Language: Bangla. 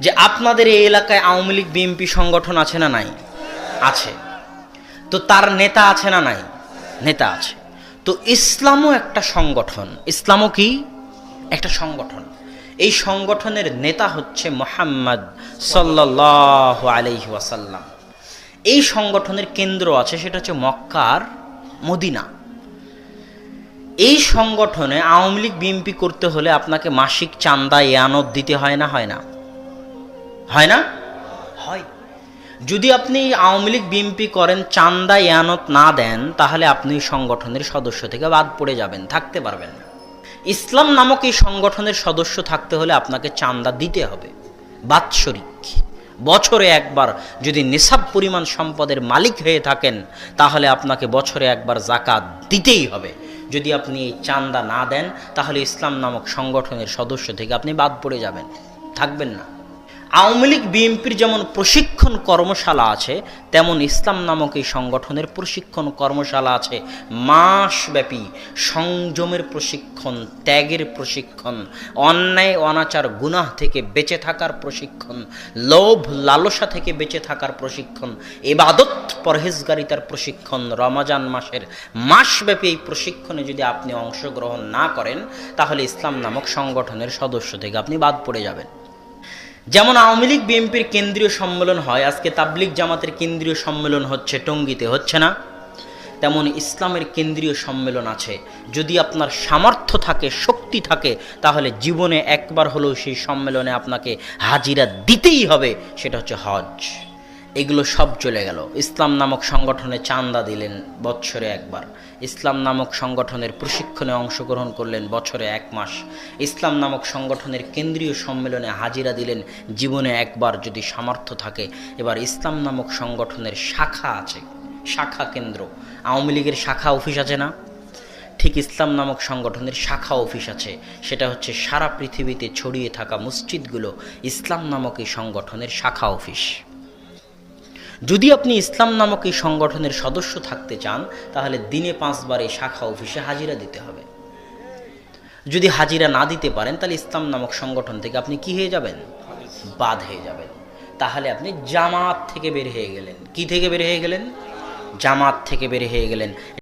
যে আপনাদের এই এলাকায় আওয়ামী লীগ বিএনপি সংগঠন আছে না নাই? আছে। তো তার নেতা আছে না নাই? নেতা আছে। তো ইসলামও একটা সংগঠন। ইসলামও কি একটা সংগঠন। এই সংগঠনের নেতা হচ্ছে মুহাম্মদ সাল্লাল্লাহু আলাইহি ওয়াসাল্লাম। এই সংগঠনের কেন্দ্র আছে, সেটা হচ্ছে মক্কার মদিনা। এই সংগঠনে আওয়ামী লীগ বিএনপি করতে হলে আপনাকে মাসিক চাঁদা ইয়ানত দিতে হয় না? হয় না? হয় না? হয়। যদি আপনি আওয়ামী লীগ বিএনপি করেন, চাঁদা ইয়ানত না দেন, তাহলে আপনি সংগঠনের সদস্য থেকে বাদ পড়ে যাবেন, থাকতে পারবেন না। ইসলাম নামক এই সংগঠনের সদস্য থাকতে হলে আপনাকে চাঁদা দিতে হবে বাৎসরিক। বছরে একবার যদি নিসাব পরিমাণ সম্পদের মালিক হয়ে থাকেন, তাহলে আপনাকে বছরে একবার যাকাত দিতেই হবে। যদি আপনি এই চাঁদা না দেন, তাহলে ইসলাম নামক সংগঠনের সদস্য থেকে আপনি বাদ পড়ে যাবেন, থাকবেন না। আওয়ামী লীগ বিএনপির যেমন প্রশিক্ষণ কর্মশালা আছে, তেমন ইসলাম নামক এই সংগঠনের প্রশিক্ষণ কর্মশালা আছে। মাসব্যাপী সংযমের প্রশিক্ষণ, ত্যাগের প্রশিক্ষণ, অন্যায় অনাচার গুনাহ থেকে বেঁচে থাকার প্রশিক্ষণ, লোভ লালসা থেকে বেঁচে থাকার প্রশিক্ষণ, ইবাদত পরহেজগারিতার প্রশিক্ষণ। রমজান মাসের মাসব্যাপী এই প্রশিক্ষণে যদি আপনি অংশগ্রহণ না করেন, তাহলে ইসলাম নামক সংগঠনের সদস্য থেকে আপনি বাদ পড়ে যাবেন। যেমন আওয়ামী লীগ বিএনপির কেন্দ্রীয় সম্মেলন হয়, আজকে তাবলিগ জামাতের কেন্দ্রীয় সম্মেলন হচ্ছে টঙ্গীতে, হচ্ছে না? তেমন ইসলামের কেন্দ্রীয় সম্মেলন আছে। যদি আপনার সামর্থ্য থাকে, শক্তি থাকে, তাহলে জীবনে একবার হলেও সেই সম্মেলনে আপনাকে হাজিরা দিতেই হবে, সেটা হচ্ছে হজ। এগুলো সব চলে গেল। ইসলাম নামক সংগঠনে চাঁদা দিলেন বছরে একবার, ইসলাম নামক সংগঠনের প্রশিক্ষণে অংশগ্রহণ করলেন বছরে 1 মাস, ইসলাম নামক সংগঠনের কেন্দ্রীয় সম্মেলনে হাজিরা দিলেন জীবনে একবার যদি সামর্থ্য থাকে। এবার ইসলাম নামক সংগঠনের শাখা আছে, শাখা কেন্দ্র। আওয়ামী লীগের শাখা অফিস আছে না? ঠিক ইসলাম নামক সংগঠনের শাখা অফিস আছে। সেটা হচ্ছে সারা পৃথিবীতে ছড়িয়ে থাকা মসজিদগুলো ইসলাম নামক এই সংগঠনের শাখা অফিস। যদি আপনি ইসলাম নামক এই সংগঠনের সদস্য থাকতে চান, তাহলে দিনে 5 বার এই শাখা অফিসে হাজিরা দিতে হবে। যদি হাজিরা না দিতে পারেন, তাহলে ইসলাম নামক সংগঠন থেকে আপনি কি হয়ে যাবেন? বাদ হয়ে যাবেন। তাহলে আপনি জামাত থেকে বের হয়ে গেলেন। কি থেকে বের হয়ে গেলেন? জামাত থেকে বের হয়ে গেলেন।